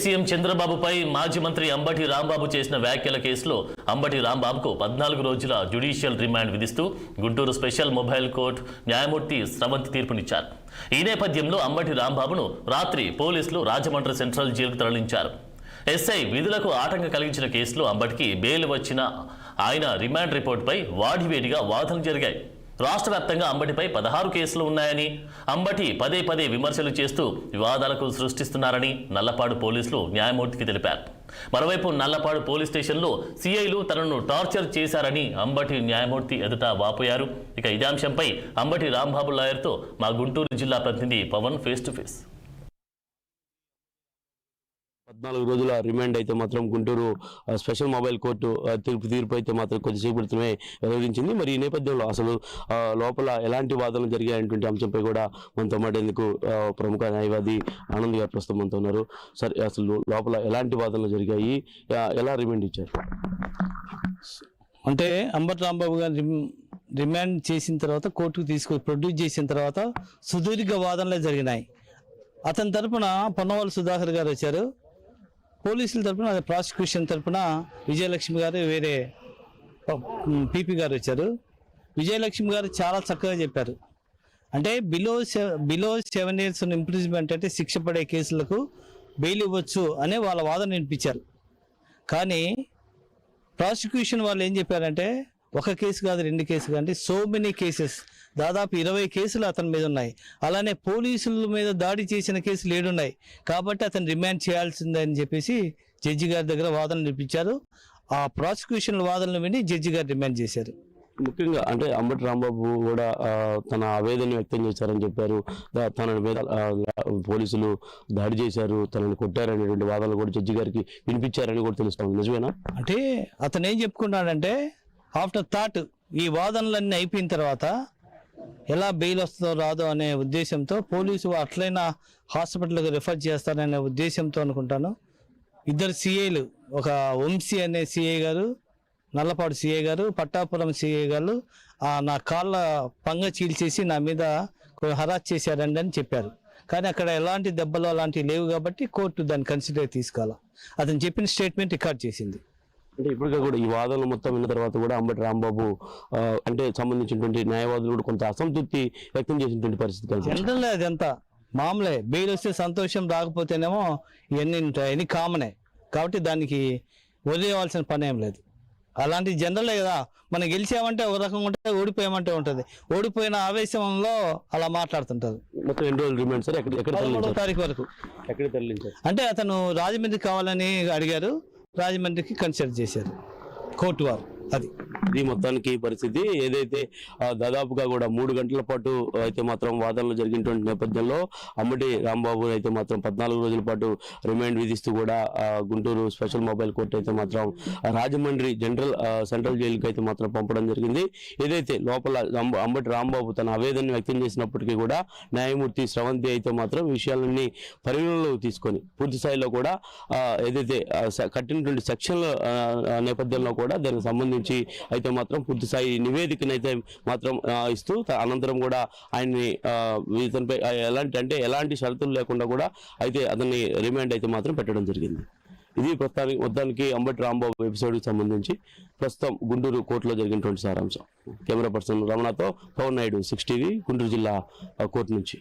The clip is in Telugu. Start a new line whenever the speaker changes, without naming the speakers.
సీఎం చంద్రబాబుపై మాజీ మంత్రి అంబటి రాంబాబు చేసిన వ్యాఖ్యల కేసులో అంబటి రాంబాబుకు 14 రోజుల జ్యుడిషియల్ రిమాండ్ విధిస్తూ గుంటూరు స్పెషల్ మొబైల్ కోర్టు న్యాయమూర్తి స్రవంతి తీర్పునిచ్చారు. ఈ నేపథ్యంలో అంబటి రాంబాబును రాత్రి పోలీసులు రాజమండ్రి సెంట్రల్ జైలుకు తరలించారు. ఎస్ఐ విధులకు ఆటంకం కలిగించిన కేసులో అంబటికి బెయిల్ వచ్చిన ఆయన రిమాండ్ రిపోర్టుపై వాడివేడిగా వాదనలు జరిగాయి. రాష్ట్ర వ్యాప్తంగా అంబటిపై 16 కేసులు ఉన్నాయని, అంబటి పదే పదే విమర్శలు చేస్తూ వివాదాలకు సృష్టిస్తున్నారని నల్లపాడు పోలీసులు న్యాయమూర్తికి తెలిపారు. మరోవైపు నల్లపాడు పోలీస్ స్టేషన్లో సీఐలు తనను టార్చర్ చేశారని అంబటి న్యాయమూర్తి ఎదుట వాపోయారు. ఇక ఇదే అంశంపై అంబటి రాంబాబు లాయర్తో మా గుంటూరు జిల్లా ప్రతినిధి పవన్ ఫేస్ టు ఫేస్.
14 రోజుల రిమాండ్ అయితే మాత్రం గుంటూరు స్పెషల్ మొబైల్ కోర్టు తీర్పు అయితే మాత్రం కొద్దిసేపు క్రితమే వెల్లడించింది. మరి ఈ నేపథ్యంలో అసలు లోపల ఎలాంటి వాదనలు జరిగాయనేటువంటి అంశంపై కూడా మనతో మాట్లాడేందుకు ప్రముఖ న్యాయవాది ఆనంద్ గారు ప్రస్తుతం మనతో ఉన్నారు. సరే, అసలు లోపల ఎలాంటి వాదనలు జరిగాయి, ఎలా రిమాండ్ ఇచ్చారు?
అంటే అంబటి రాంబాబు గారు రిమాండ్ చేసిన తర్వాత కోర్టుకు ప్రొడ్యూస్ చేసిన తర్వాత సుదీర్ఘ వాదనలే జరిగినాయి. అతని తరపున పొన్నవాళ్ళు సుధాకర్ గారు వచ్చారు. పోలీసుల తరపున, ప్రాసిక్యూషన్ తరపున విజయలక్ష్మి గారు, వేరే పీపీ గారు వచ్చారు. విజయలక్ష్మి గారు చాలా చక్కగా చెప్పారు. అంటే బిలో 7 years ఇంప్రిజ్మెంట్ అంటే శిక్ష పడే కేసులకు బెయిల్ ఇవ్వచ్చు అనే వాళ్ళ వాదన వినిపించారు. కానీ ప్రాసిక్యూషన్ వాళ్ళు ఏం చెప్పారంటే ఒక కేసు కాదు, 2 కేసులు అంటే సో మెనీ కేసెస్, దాదాపు 20 కేసులు అతని మీద ఉన్నాయి. అలానే పోలీసుల మీద దాడి చేసిన కేసులు 7 ఉన్నాయి. కాబట్టి అతను రిమాండ్ చేయాల్సిందని చెప్పేసి జడ్జి గారి దగ్గర వాదనలు వినిపించారు. ఆ ప్రాసిక్యూషన్ వాదనలు విని జడ్జి గారు రిమాండ్ చేశారు.
ముఖ్యంగా అంటే అంబటి రాంబాబు కూడా తన ఆవేదన వ్యక్తం చేశారని చెప్పారు. తన మీద పోలీసులు దాడి చేశారు, తనని కొట్టారనేటువంటి వాదనలు కూడా జడ్జి గారికి వినిపించారని కూడా తెలుస్తాం. నిజమేనా?
అంటే అతను ఏం చెప్పుకున్నాడంటే ఆఫ్టర్ థాట్ ఈ వాదనలన్నీ అయిపోయిన తర్వాత ఎలా బెయిల్ వస్తుందో రాదో అనే ఉద్దేశంతో పోలీసు అట్లయినా హాస్పిటల్కి రిఫర్ చేస్తారనే ఉద్దేశంతో అనుకుంటాను. 2 సిఐలు, ఒక వంశీ అనే సిఐ గారు, నల్లపాడు సిఐ గారు, పట్టాపురం సిఐ గారు నా కాళ్ళ పంగ చీల్చేసి నా మీద హరాస్ చేశారండి అని చెప్పారు. కానీ అక్కడ ఎలాంటి దెబ్బలు అలాంటివి లేవు కాబట్టి కోర్టు దాన్ని కన్సిడర్ తీసుకోవాలి. అతను చెప్పిన స్టేట్మెంట్ రికార్డ్ చేసింది.
అంటే ఇప్పటికే కూడా ఈ వాదనలు మొత్తం విన్న తర్వాత కూడా అంబటి రాంబాబు అంటే సంబంధించినటువంటి న్యాయవాదులు కూడా కొంత అసంతృప్తి వ్యక్తం చేసినటువంటి పరిస్థితి.
జనరల్ అదంతా మామూలే, బెయిల్ వస్తే సంతోషం, రాకపోతేనేమో ఇవన్నీ కామనే. కాబట్టి దానికి వదిలేయవలసిన పని ఏం లేదు. అలాంటి జనరలే కదా. మనం గెలిచామంటే ఒక రకంగా ఉంటుంది, ఓడిపోయామంటే ఉంటుంది. ఓడిపోయిన ఆవేశంలో అలా మాట్లాడుతుంటారు.
మొత్తం 2 రోజులు రిమాండ్ సార్. 13వ
తారీఖు వరకు.
ఎక్కడ తరలించారు?
అంటే అతను రాజమండ్రి కావాలని అడిగారు, రాజమండ్రికి కన్సిడర్ చేశారు కోర్టు వారు.
ఇది మొత్తానికి పరిస్థితి. ఏదైతే దాదాపుగా కూడా 3 గంటల పాటు అయితే మాత్రం వాదనలు జరిగినటువంటి నేపథ్యంలో అంబటి రాంబాబు అయితే మాత్రం 14 రోజుల పాటు రిమాండ్ విధిస్తూ కూడా గుంటూరు స్పెషల్ మొబైల్ కోర్టు అయితే మాత్రం రాజమండ్రి సెంట్రల్ జైలుకి అయితే మాత్రం పంపడం జరిగింది. ఏదైతే లోపల అంబటి రాంబాబు తన ఆవేదన వ్యక్తం చేసినప్పటికీ కూడా న్యాయమూర్తి స్రవంతి అయితే మాత్రం విషయాలన్నీ పరిగణనలోకి తీసుకొని పూర్తి స్థాయిలో కూడా ఏదైతే కట్టినటువంటి సెక్షన్ల నేపథ్యంలో కూడా దానికి సంబంధించి అయితే మాత్రం పూర్తి స్థాయి నివేదికనైతే మాత్రం ఇస్తూ అనంతరం కూడా ఆయన్ని ఇతనిపై ఎలాంటి షరతులు లేకుండా కూడా అయితే అతన్ని రిమాండ్ అయితే మాత్రం పెట్టడం జరిగింది. ఇది మొత్తానికి అంబటి రాంబాబు ఎపిసోడ్కి సంబంధించి ప్రస్తుతం గుంటూరు కోర్టులో జరిగినటువంటి సారాంశం. కెమెరా పర్సన్ రమణతో పవన్ నాయుడు, 6 టీవీ, గుంటూరు జిల్లా కోర్టు నుంచి.